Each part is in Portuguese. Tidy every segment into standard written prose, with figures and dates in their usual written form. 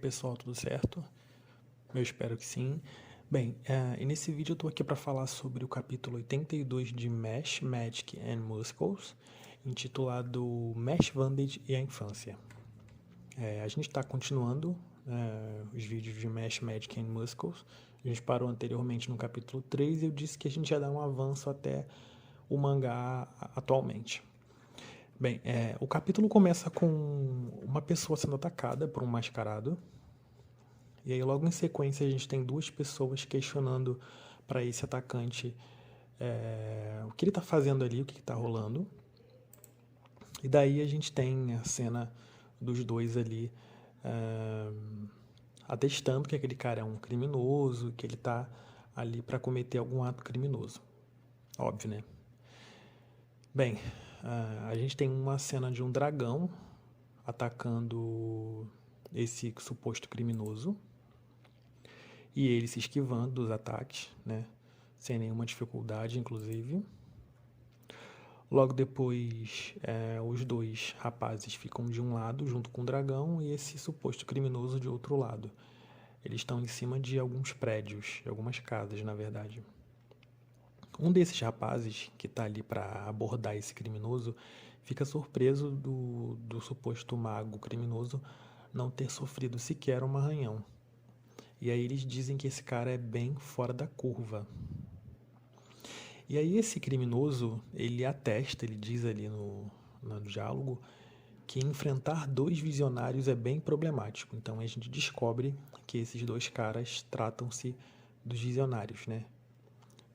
pessoal, tudo certo? Eu espero que sim. Bem, e nesse vídeo eu tô aqui para falar sobre o capítulo 82 de Mesh, Magic and Muscles, intitulado Mesh Bandage e a Infância. A gente está continuando os vídeos de Mesh, Magic and Muscles. A gente parou anteriormente no capítulo 3 e eu disse que a gente ia dar um avanço até o mangá atualmente. Bem, o capítulo começa com uma pessoa sendo atacada por um mascarado. E aí, logo em sequência, a gente tem duas pessoas questionando para esse atacante o que ele está fazendo ali, o que está rolando. E daí a gente tem a cena dos dois ali atestando que aquele cara é um criminoso, que ele está ali para cometer algum ato criminoso. Óbvio, né? Bem, a gente tem uma cena de um dragão atacando esse suposto criminoso e ele se esquivando dos ataques, né? Sem nenhuma dificuldade, inclusive. Logo depois, os dois rapazes ficam de um lado junto com o dragão e esse suposto criminoso de outro lado. Eles estão em cima de alguns prédios, de algumas casas, na verdade. Um desses rapazes que está ali para abordar esse criminoso fica surpreso do suposto mago criminoso não ter sofrido sequer um arranhão. E aí eles dizem que esse cara é bem fora da curva. E aí esse criminoso, ele atesta, ele diz ali no diálogo, que enfrentar dois visionários é bem problemático. Então a gente descobre que esses dois caras tratam-se dos visionários, né?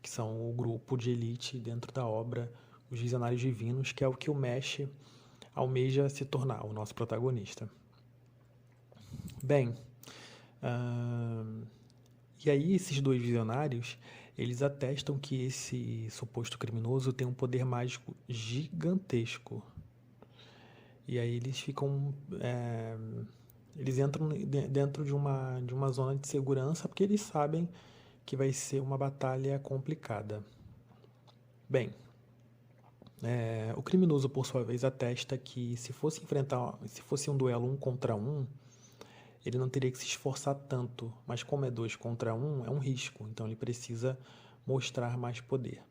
Que são o grupo de elite dentro da obra Os Visionários Divinos, que é o que o Mesh almeja se tornar, o nosso protagonista. Bem, e aí esses dois visionários, eles atestam que esse suposto criminoso tem um poder mágico gigantesco. E aí eles ficam... eles entram dentro de uma zona de segurança porque eles sabem que vai ser uma batalha complicada. Bem, o criminoso, por sua vez, atesta que se fosse um duelo 1 contra 1, ele não teria que se esforçar tanto, mas como é 2 contra 1, é um risco, então ele precisa mostrar mais poder.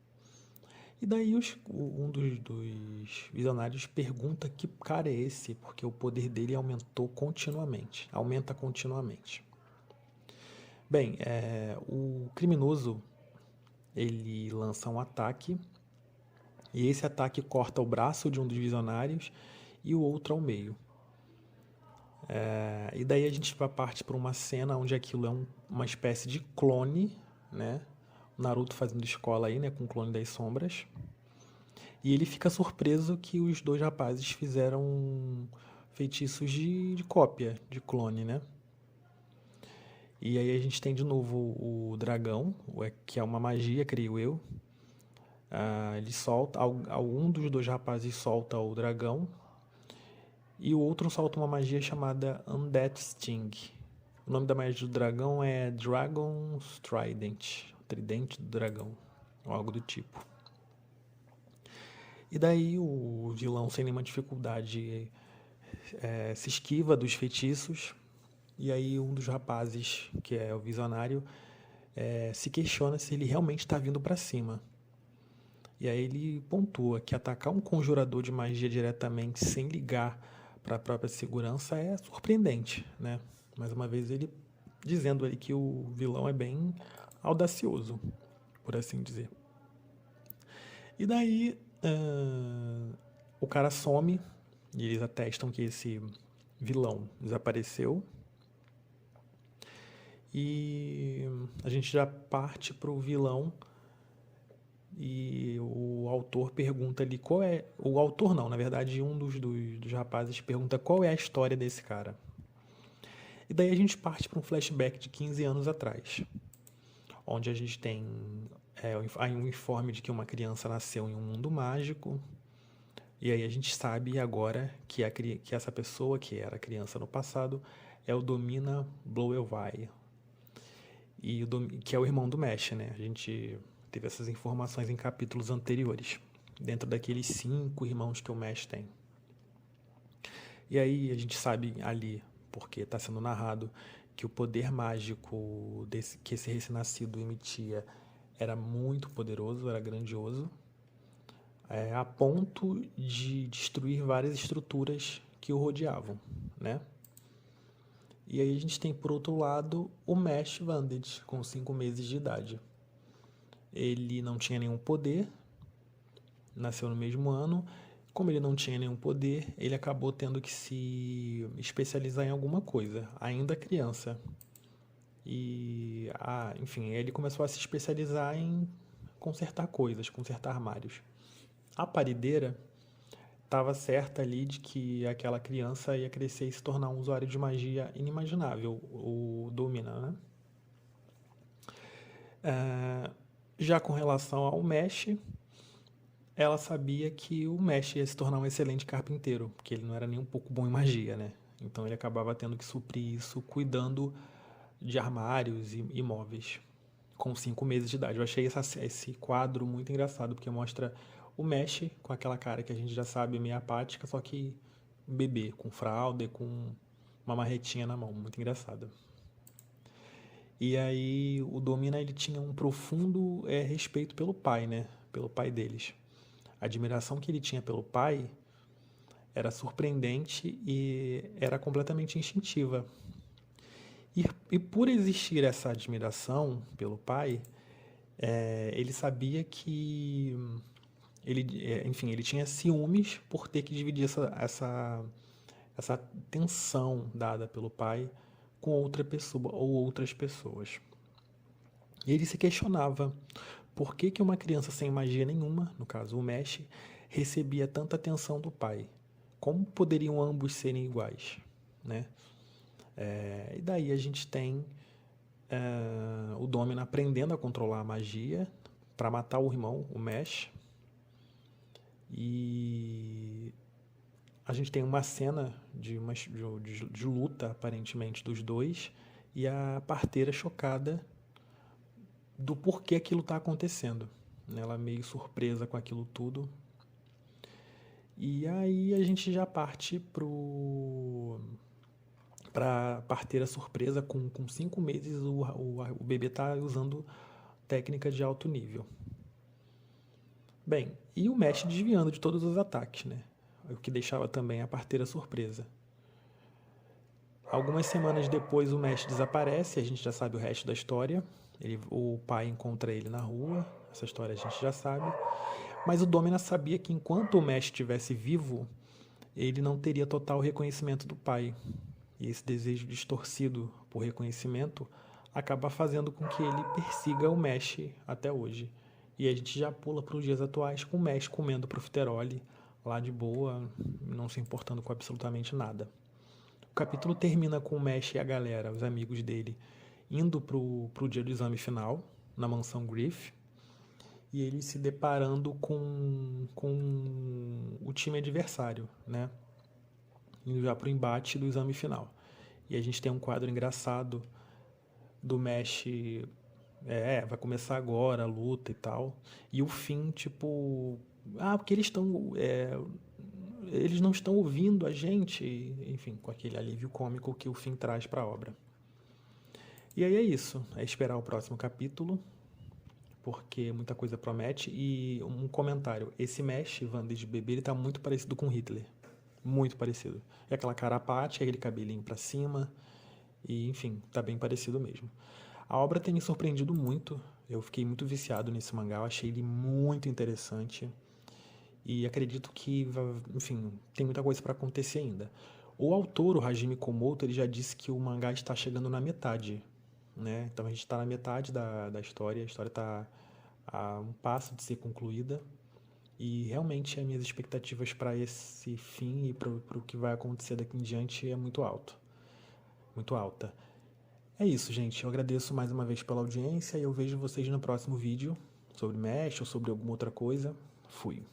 E daí um dos visionários pergunta que cara é esse, porque o poder dele aumenta continuamente. Bem, o criminoso, ele lança um ataque, e esse ataque corta o braço de um dos visionários e o outro ao meio. E daí a gente vai partir para uma cena onde aquilo é uma espécie de clone, né? O Naruto fazendo escola aí, né? Com o clone das sombras. E ele fica surpreso que os dois rapazes fizeram feitiços de cópia, de clone, né? E aí a gente tem de novo o dragão, que é uma magia, creio eu. Ele solta, algum dos dois rapazes solta o dragão e o outro solta uma magia chamada Undead Sting. O nome da magia do dragão é Dragon's Trident, o tridente do dragão, ou algo do tipo. E daí o vilão, sem nenhuma dificuldade, se esquiva dos feitiços. E aí um dos rapazes, que é o visionário, se questiona se ele realmente está vindo para cima. E aí ele pontua que atacar um conjurador de magia diretamente sem ligar para a própria segurança é surpreendente, né? Mais uma vez ele dizendo ali que o vilão é bem audacioso, por assim dizer. E daí o cara some e eles atestam que esse vilão desapareceu. E a gente já parte para o vilão e o autor pergunta ali qual é... O autor não, na verdade um dos rapazes pergunta qual é a história desse cara. E daí a gente parte para um flashback de 15 anos atrás, onde a gente tem um informe de que uma criança nasceu em um mundo mágico. E aí a gente sabe agora que essa pessoa, que era criança no passado, é o Domina Bloelvai, que é o irmão do Mesh, né? A gente teve essas informações em capítulos anteriores, dentro daqueles 5 irmãos que o Mesh tem. E aí a gente sabe ali, porque está sendo narrado que o poder mágico que esse recém-nascido emitia era muito poderoso, era grandioso, a ponto de destruir várias estruturas que o rodeavam, né? E aí a gente tem, por outro lado, o Mesh Vanded, com 5 meses de idade. Ele não tinha nenhum poder, nasceu no mesmo ano. Como ele não tinha nenhum poder, ele acabou tendo que se especializar em alguma coisa, ainda criança. E, enfim, ele começou a se especializar em consertar coisas, consertar armários. A parideira estava certa ali de que aquela criança ia crescer e se tornar um usuário de magia inimaginável, o Domina, né? Já com relação ao Mesh, ela sabia que o Mesh ia se tornar um excelente carpinteiro, porque ele não era nem um pouco bom em magia, né? Então ele acabava tendo que suprir isso cuidando de armários e móveis, com 5 meses de idade. Eu achei esse quadro muito engraçado, porque mostra o Mesh com aquela cara que a gente já sabe, meio apática, só que bebê, com fralda e com uma marretinha na mão, muito engraçado. E aí o Domina, ele tinha um profundo respeito pelo pai, né? Pelo pai deles. A admiração que ele tinha pelo pai era surpreendente e era completamente instintiva. E por existir essa admiração pelo pai, ele sabia que ele tinha ciúmes por ter que dividir essa tensão dada pelo pai com outra pessoa ou outras pessoas. E ele se questionava por que uma criança sem magia nenhuma, no caso o Mesh, recebia tanta atenção do pai. Como poderiam ambos serem iguais, né? E daí a gente tem o Domina aprendendo a controlar a magia para matar o irmão, o Mesh. E a gente tem uma cena de luta, aparentemente, dos dois, e a parteira chocada do porquê aquilo está acontecendo. Ela meio surpresa com aquilo tudo. E aí a gente já parte para a parteira surpresa, com 5 meses o bebê está usando técnica de alto nível. Bem, e o Mesh desviando de todos os ataques, né? O que deixava também a parteira surpresa. Algumas semanas depois o Mesh desaparece, a gente já sabe o resto da história. O pai encontra ele na rua, essa história a gente já sabe. Mas o Domina sabia que enquanto o Mesh estivesse vivo, ele não teria total reconhecimento do pai. E esse desejo distorcido por reconhecimento acaba fazendo com que ele persiga o Mesh até hoje. E a gente já pula para os dias atuais com o Mesh comendo profiterole lá de boa, não se importando com absolutamente nada. O capítulo termina com o Mesh e a galera, os amigos dele, indo pro dia do exame final, na mansão Griff, e ele se deparando com o time adversário, né? Indo já pro embate do exame final. E a gente tem um quadro engraçado do Mesh, vai começar agora a luta e tal, e o Finn, tipo, porque eles não estão ouvindo a gente, enfim, com aquele alívio cômico que o Finn traz para a obra. E aí é isso, é esperar o próximo capítulo, porque muita coisa promete. E um comentário, esse Mesh Vanded de bebê, ele tá muito parecido com Hitler, muito parecido. É aquela cara apática, aquele cabelinho para cima, e enfim, tá bem parecido mesmo. A obra tem me surpreendido muito, eu fiquei muito viciado nesse mangá, eu achei ele muito interessante. E acredito que, enfim, tem muita coisa para acontecer ainda. O autor, o Hajime Komoto, ele já disse que o mangá está chegando na metade, né? Então a gente está na metade da história, a história está a um passo de ser concluída. E realmente as minhas expectativas para esse fim e para o que vai acontecer daqui em diante é muito alta. É isso, gente. Eu agradeço mais uma vez pela audiência e eu vejo vocês no próximo vídeo sobre Mesh ou sobre alguma outra coisa. Fui.